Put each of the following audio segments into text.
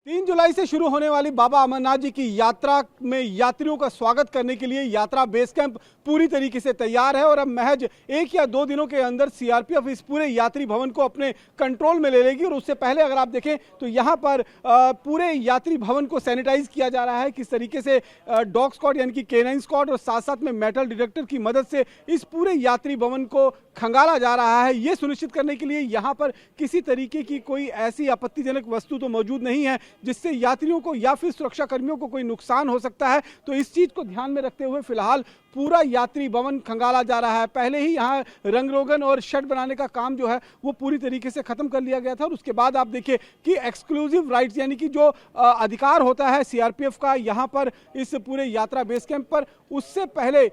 3 जुलाई से शुरू होने वाली बाबा अमरनाथ जी की यात्रा में यात्रियों का स्वागत करने के लिए यात्रा बेस कैंप पूरी तरीके से तैयार है और अब महज 1 या 2 दिनों के अंदर सीआरपीएफ इस पूरे यात्री भवन को अपने कंट्रोल में ले लेगी। और उससे पहले अगर आप देखें तो यहां पर पूरे यात्री भवन को सैनिटाइज किया जा रहा है। किस तरीके से डॉग स्क्वाड यानी कि केनाइन स्क्वाड और साथ साथ में मेटल डिटेक्टर की मदद से इस पूरे यात्री भवन को खंगाला जा रहा है, ये सुनिश्चित करने के लिए यहां पर किसी तरीके की कोई ऐसी आपत्तिजनक वस्तु तो मौजूद नहीं है जिससे यात्रियों को या फिर सुरक्षा कर्मियों को कोई नुकसान हो सकता है। तो इस चीज को ध्यान में रखते हुए फिलहाल पूरा यात्री भवन खंगाला जा रहा है। पहले ही यहाँ रंग रोगन और शेड बनाने का काम जो है वो पूरी तरीके से खत्म कर लिया गया था और उसके बाद आप देखिए कि एक्सक्लूसिव राइट्स यानी कि जो अधिकार होता है सीआरपीएफ का यहाँ पर इस पूरे यात्रा बेस कैंप पर, उससे पहले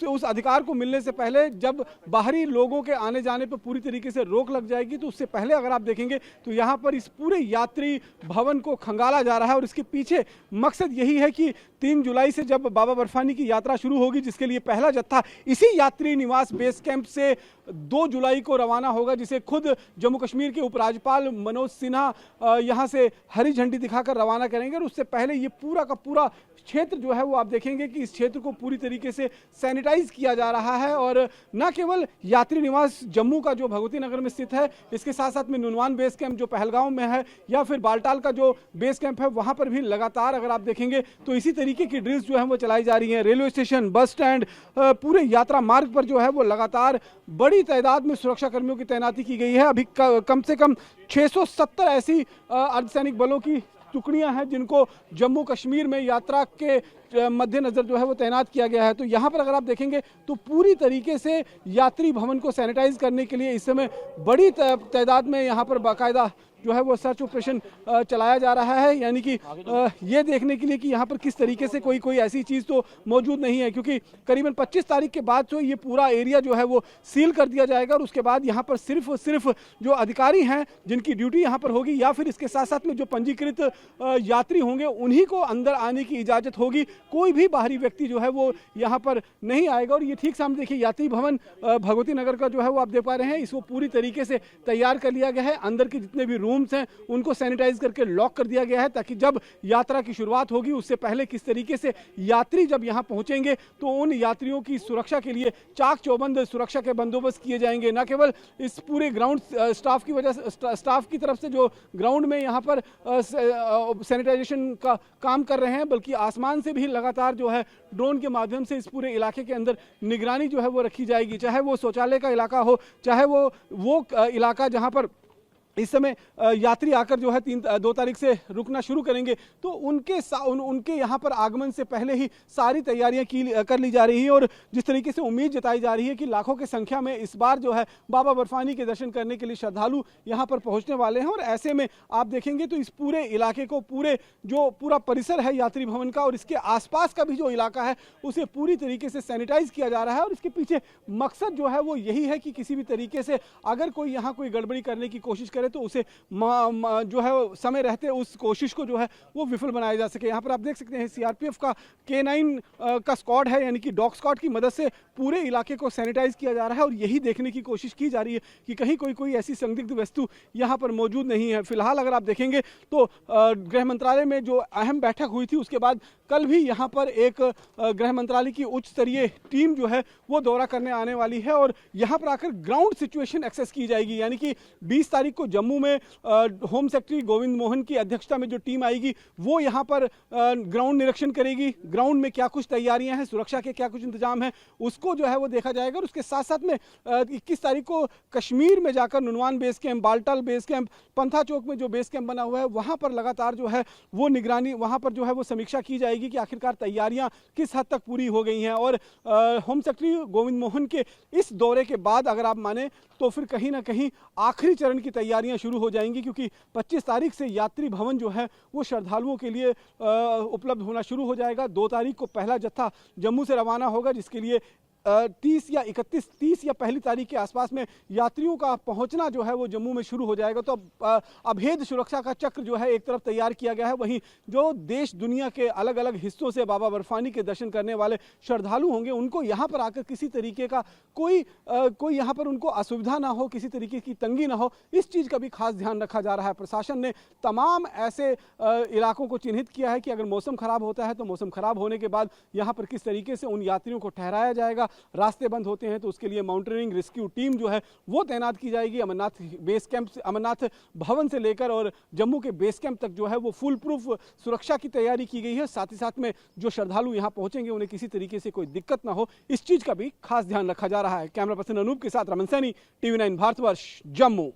उस अधिकार को मिलने से पहले जब बाहरी लोगों के आने जाने पर पूरी तरीके से रोक लग जाएगी तो उससे पहले अगर आप देखेंगे तो यहाँ पर इस पूरे यात्री भवन को खंगाला जा रहा है। और इसके पीछे मकसद यही है कि 3 जुलाई से जब बाबा बर्फानी की यात्रा शुरू होगी, जिसके लिए पहला जत्था इसी यात्री निवास बेस कैंप से 2 जुलाई को रवाना होगा, जिसे खुद जम्मू कश्मीर के उपराज्यपाल मनोज सिन्हा यहां से हरी झंडी दिखाकर रवाना करेंगे। और उससे पहले ये पूरा का पूरा क्षेत्र जो है वो आप देखेंगे कि इस क्षेत्र को पूरी तरीके से सैनिटाइज किया जा रहा है। और न केवल यात्री निवास जम्मू का जो भगवती नगर में स्थित है, इसके साथ साथ में नुनवान बेस कैंप जो पहलगांव में है या फिर बालटाल का जो बेस कैंप है वहां पर भी लगातार अगर आप देखेंगे तो इसी तरीके की ड्रिल्स जो है वो चलाई जा रही है। रेलवे स्टेशन, बस स्टैंड, पूरे यात्रा मार्ग पर जो है वो लगातार बड़ी तादाद में सुरक्षा कर्मियों की तैनाती की गई है। अभी कम से कम 670 ऐसी अर्धसैनिक बलों की टुकड़ियां हैं जिनको जम्मू कश्मीर में यात्रा के मद्देनजर जो है वो तैनात किया गया है। तो यहाँ पर अगर आप देखेंगे तो पूरी तरीके से यात्री भवन को सैनिटाइज करने के लिए इस समय बड़ी तादाद में यहाँ पर बाकायदा जो है वो सर्च ऑपरेशन चलाया जा रहा है, यानी कि ये देखने के लिए कि यहाँ पर किस तरीके से कोई ऐसी चीज़ तो मौजूद नहीं है, क्योंकि करीबन 25 तारीख के बाद तो ये पूरा एरिया जो है वो सील कर दिया जाएगा। और उसके बाद यहाँ पर सिर्फ जो अधिकारी हैं जिनकी ड्यूटी यहाँ पर होगी या फिर इसके साथ साथ में जो पंजीकृत यात्री होंगे उन्हीं को अंदर आने की इजाज़त होगी। कोई भी बाहरी व्यक्ति जो है वो यहाँ पर नहीं आएगा। और ये ठीक सामने देखिए यात्री भवन भगवती नगर का जो है वो आप देख पा रहे हैं, इसको पूरी तरीके से तैयार कर लिया गया है। अंदर के जितने भी रूम्स हैं उनको सैनिटाइज करके लॉक कर दिया गया है ताकि जब यात्रा की शुरुआत होगी उससे पहले किस तरीके से यात्री जब यहां पहुंचेंगे तो उन यात्रियों की सुरक्षा के लिए चाक चौबंद सुरक्षा के बंदोबस्त किए जाएंगे। न केवल इस पूरे ग्राउंड स्टाफ की वजह से, स्टाफ की तरफ से जो ग्राउंड में यहां पर सैनिटाइजेशन का काम कर रहे हैं, बल्कि आसमान से भी लगातार जो है ड्रोन के माध्यम से इस पूरे इलाके के अंदर निगरानी जो है वो रखी जाएगी। चाहे वो शौचालय का इलाका हो, चाहे वो इलाका जहां पर इस समय यात्री आकर जो है 2 तारीख से रुकना शुरू करेंगे, तो उनके यहाँ पर आगमन से पहले ही सारी तैयारियां कर ली जा रही है। और जिस तरीके से उम्मीद जताई जा रही है कि लाखों की संख्या में इस बार जो है बाबा बर्फानी के दर्शन करने के लिए श्रद्धालु यहाँ पर पहुँचने वाले हैं। और ऐसे में आप देखेंगे तो इस पूरे इलाके को पूरा परिसर है यात्री भवन का और इसके आसपास का भी जो इलाका है उसे पूरी तरीके से सैनिटाइज किया जा रहा है। और इसके पीछे मकसद जो है वो यही है कि किसी भी तरीके से अगर कोई यहाँ कोई गड़बड़ी करने की कोशिश करे तो उसे जो है समय रहते उस कोशिश को जो है वो विफल बनाया जा सके। यहाँ पर आप देख सकते हैं सीआरपीएफ का K9 का स्क्वाड है, यानी कि डॉग स्क्वाड की मदद से पूरे इलाके को सैनिटाइज किया जा रहा है। और यही देखने की कोशिश की जा रही है कि कहीं कोई ऐसी संदिग्ध वस्तु यहाँ पर मौजूद नहीं है। फिलहाल अगर आप देखेंगे तो गृह मंत्रालय में जो अहम बैठक हुई थी उसके बाद कल भी यहाँ पर एक गृह मंत्रालय की उच्च स्तरीय टीम जो है वो दौरा करने आने वाली है और यहाँ पर आकर ग्राउंड सिचुएशन एक्सेस की जाएगी। यानी कि 20 तारीख को जम्मू में होम सेक्रेटरी गोविंद मोहन की अध्यक्षता में जो टीम आएगी वो यहाँ पर ग्राउंड निरीक्षण करेगी। ग्राउंड में क्या कुछ तैयारियां हैं, सुरक्षा के क्या कुछ इंतजाम है, उसको जो है वो देखा जाएगा। और उसके साथ साथ में 21 तारीख को कश्मीर में जाकर Nunwan base camp, Baltal base camp, Pantha Chowk में जो बेस कैंप बना हुआ है वहां पर लगातार जो है वो निगरानी, वहां पर जो है वो समीक्षा की जाएगी कि आखिरकार तैयारियां किस हद तक पूरी हो गई हैं। और होम सेक्रेटरी गोविंद मोहन के इस दौरे के बाद अगर आप माने तो फिर कहीं ना कहीं आखिरी चरण की तैयारियां शुरू हो जाएंगी, क्योंकि 25 तारीख से यात्री भवन जो है वो श्रद्धालुओं के लिए उपलब्ध होना शुरू हो जाएगा। 2 तारीख को पहला जत्था जम्मू से रवाना होगा, जिसके लिए 30 या 31, 30 या पहली तारीख के आसपास में यात्रियों का पहुंचना जो है वो जम्मू में शुरू हो जाएगा। तो अभेद सुरक्षा का चक्र जो है एक तरफ तैयार किया गया है, वहीं जो देश दुनिया के अलग अलग हिस्सों से बाबा बर्फानी के दर्शन करने वाले श्रद्धालु होंगे, उनको यहाँ पर आकर किसी तरीके का कोई यहाँ पर उनको असुविधा ना हो, किसी तरीके की तंगी ना हो, इस चीज़ का भी खास ध्यान रखा जा रहा है। प्रशासन ने तमाम ऐसे इलाकों को चिन्हित किया है कि अगर मौसम खराब होता है तो मौसम खराब होने के बाद यहाँ पर किस तरीके से उन यात्रियों को ठहराया जाएगा। रास्ते बंद होते हैं तो उसके लिए माउंटेनिंग रेस्क्यू टीम जो है वो तैनात की जाएगी। अमरनाथ बेस कैंप से, अमरनाथ भवन से लेकर और जम्मू के बेस कैंप तक जो है वो फुल प्रूफ सुरक्षा की तैयारी की गई है। साथ ही साथ में जो श्रद्धालु यहाँ पहुंचेंगे उन्हें किसी तरीके से कोई दिक्कत ना हो, इस चीज का भी खास ध्यान रखा जा रहा है। कैमरा पर्सन अनूप के साथ रमन सैनी, TV9 भारतवर्ष, जम्मू।